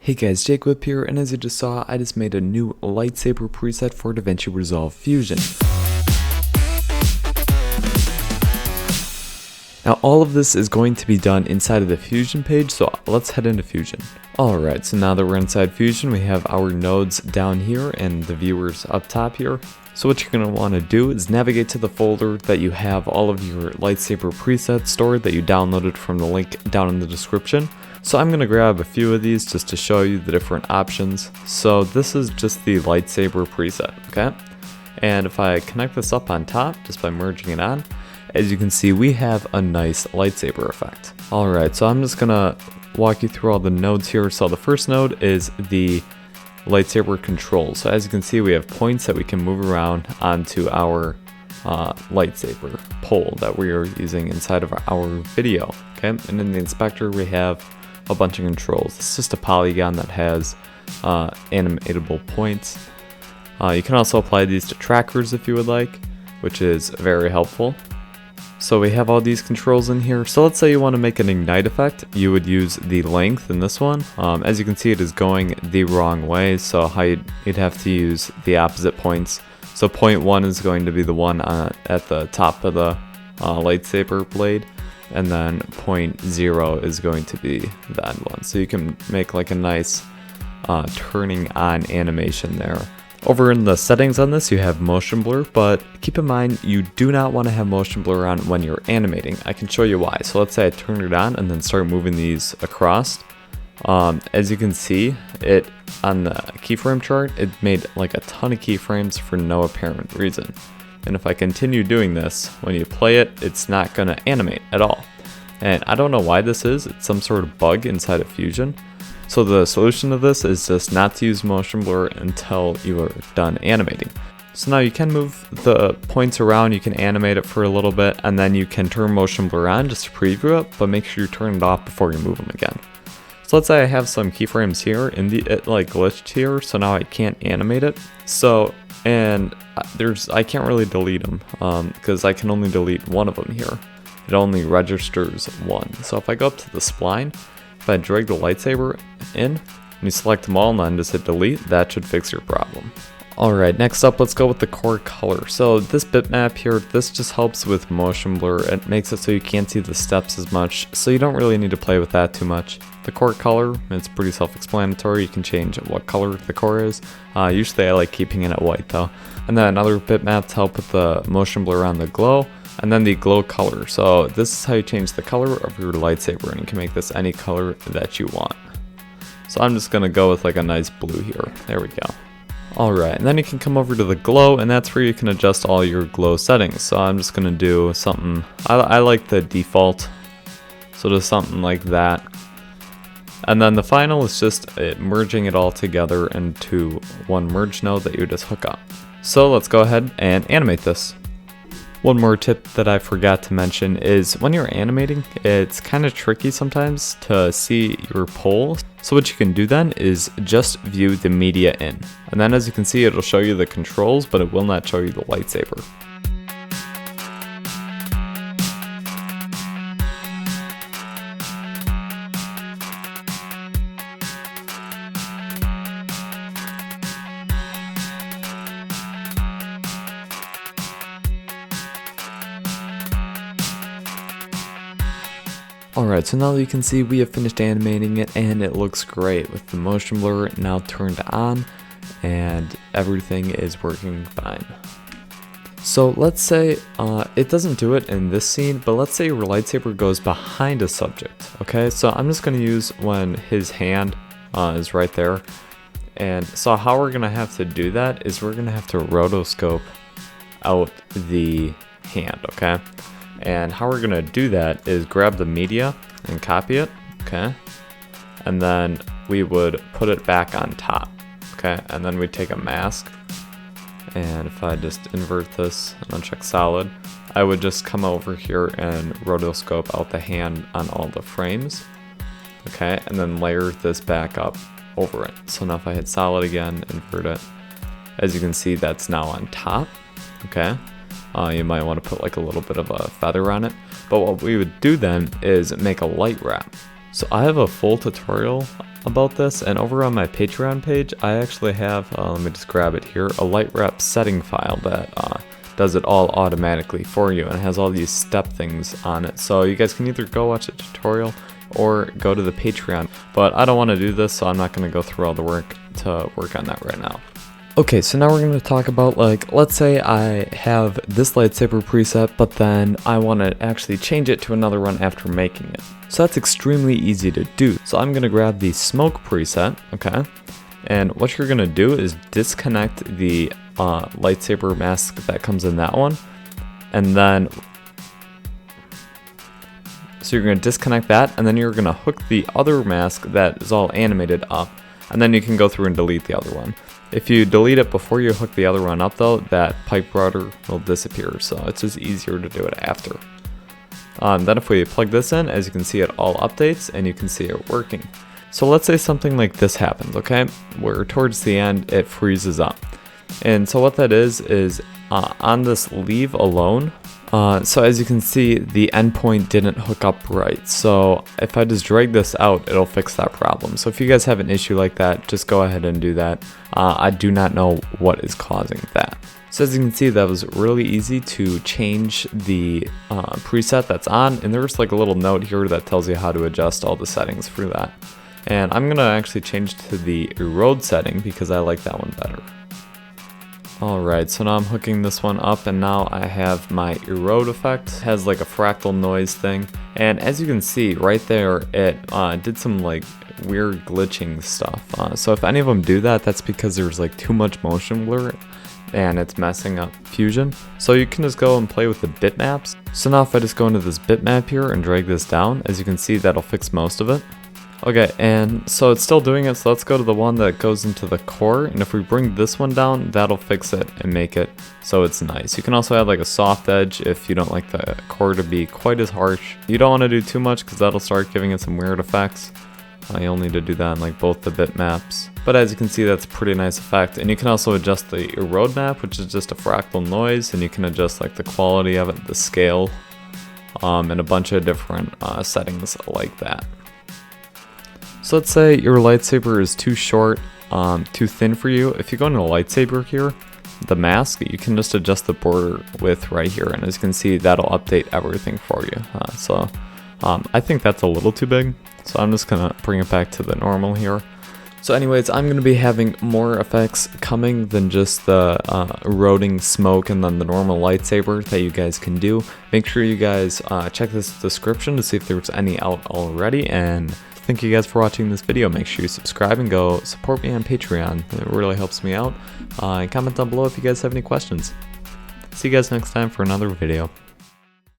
Hey guys, Jake Whip here, and as you just saw, I just made a new lightsaber preset for Davinci Resolve Fusion. Now all of this is going to be done inside of the Fusion page, so let's head into Fusion. Alright, so now that we're inside Fusion, we have our nodes down here and the viewers up top here. So what you're going to want to do is navigate to the folder that you have all of your lightsaber presets stored that you downloaded from the link down in the description. So I'm going to grab a few of these just to show you the different options. So this is just the lightsaber preset, okay? And if I connect this up on top just by merging it on, as you can see we have a nice lightsaber effect. Alright, so I'm just going to walk you through all the nodes here. So the first node is the Lightsaber Controls. So as you can see we have points that we can move around onto our lightsaber pole that we are using inside of our video, okay? And in the inspector we have a bunch of controls. It's just a polygon that has animatable points. You can also apply these to trackers if you would like, which is very helpful. So we have all these controls in here. So let's say you want to make an ignite effect. You would use the length in this one. As you can see, it is going the wrong way, so you'd have to use the opposite points. So point 1 is going to be the one at the top of the lightsaber blade, and then point 0 is going to be the end one. So you can make like a nice turning on animation there. Over in the settings on this you have motion blur, but keep in mind you do not want to have motion blur on when you're animating. I can show you why. So let's say I turn it on and then start moving these across. As you can see, it on the keyframe chart, it made like a ton of keyframes for no apparent reason. And if I continue doing this, when you play it, it's not going to animate at all. And I don't know why this is. It's some sort of bug inside of Fusion. So the solution to this is just not to use motion blur until you are done animating. So now you can move the points around, you can animate it for a little bit, and then you can turn motion blur on just to preview it, but make sure you turn it off before you move them again. So let's say I have some keyframes here and it like glitched here, so now I can't animate it. So, and I can't really delete them because I can only delete one of them here. It only registers one. So if I go up to the spline, if I drag the lightsaber in, and you select them all and then just hit delete, that should fix your problem. Alright, next up let's go with the core color. So this bitmap here, this just helps with motion blur. It makes it so you can't see the steps as much, so you don't really need to play with that too much. The core color, it's pretty self-explanatory. You can change what color the core is. Usually I like keeping it at white though. And then another bitmap to help with the motion blur on the glow. And then the glow color. So this is how you change the color of your lightsaber, and you can make this any color that you want. So I'm just gonna go with like a nice blue here. There we go. Alright, and then you can come over to the glow, and that's where you can adjust all your glow settings. So I'm just gonna do something, I like the default, so just something like that. And then the final is just merging it all together into one merge node that you just hook up. So let's go ahead and animate this. One more tip that I forgot to mention is when you're animating, it's kind of tricky sometimes to see your pole. So what you can do then is just view the media in. And then as you can see, it'll show you the controls, but it will not show you the lightsaber. Alright, so now that you can see we have finished animating it and it looks great with the motion blur now turned on and everything is working fine. So let's say it doesn't do it in this scene, but let's say your lightsaber goes behind a subject, okay? So I'm just going to use when his hand is right there. And so how we're going to have to do that is we're going to have to rotoscope out the hand, okay? And how we're gonna do that is grab the media and copy it, okay? And then we would put it back on top, okay? And then we take a mask, and if I just invert this and uncheck solid, I would just come over here and rotoscope out the hand on all the frames, okay? And then layer this back up over it. So now if I hit solid again, invert it, as you can see that's now on top, okay? You might want to put like a little bit of a feather on it. But what we would do then is make a light wrap. So I have a full tutorial about this, and over on my Patreon page I actually have, let me just grab it here, a Lightwrap Setting file that does it all automatically for you, and it has all these step things on it. So you guys can either go watch a tutorial or go to the Patreon, but I don't want to do this, so I'm not going to go through all the work to work on that right now. Okay, so now we're going to talk about, like, let's say I have this lightsaber preset, but then I want to actually change it to another one after making it. So that's extremely easy to do. So I'm going to grab the smoke preset, okay? And what you're going to do is disconnect the lightsaber mask that comes in that one. And then, so you're going to disconnect that, and then you're going to hook the other mask that is all animated up. And then you can go through and delete the other one. If you delete it before you hook the other one up though, that pipe router will disappear, so it's just easier to do it after. Then if we plug this in, as you can see, it all updates and you can see it working. So let's say something like this happens, okay? Where towards the end it freezes up. And so what that is on this leave alone, so as you can see, the endpoint didn't hook up right. So if I just drag this out, it'll fix that problem. So if you guys have an issue like that, just go ahead and do that. I do not know what is causing that. So as you can see, that was really easy to change the preset that's on. And there's like a little note here that tells you how to adjust all the settings for that. And I'm gonna actually change to the erode setting because I like that one better. Alright, so now I'm hooking this one up, and now I have my erode effect. It has like a fractal noise thing, and as you can see right there, it did some like weird glitching stuff. So if any of them do that, that's because there's like too much motion blur and it's messing up Fusion. So you can just go and play with the bitmaps. So now if I just go into this bitmap here and drag this down, as you can see, that'll fix most of it. Okay, and so it's still doing it, so let's go to the one that goes into the core, and if we bring this one down, that'll fix it and make it so it's nice. You can also add like a soft edge if you don't like the core to be quite as harsh. You don't want to do too much because that'll start giving it some weird effects. You'll need to do that on like both the bitmaps. But as you can see, that's a pretty nice effect, and you can also adjust the erode map, which is just a fractal noise, and you can adjust like the quality of it, the scale, and a bunch of different settings like that. So let's say your lightsaber is too short, too thin for you. If you go into a lightsaber here, the mask, you can just adjust the border width right here. And as you can see, that'll update everything for you. I think that's a little too big. So I'm just gonna bring it back to the normal here. So anyways, I'm gonna be having more effects coming than just the eroding smoke and then the normal lightsaber that you guys can do. Make sure you guys check this description to see if there's any out already, and thank you guys for watching this video. Make sure you subscribe and go support me on Patreon. It really helps me out. And comment down below if you guys have any questions. See you guys next time for another video.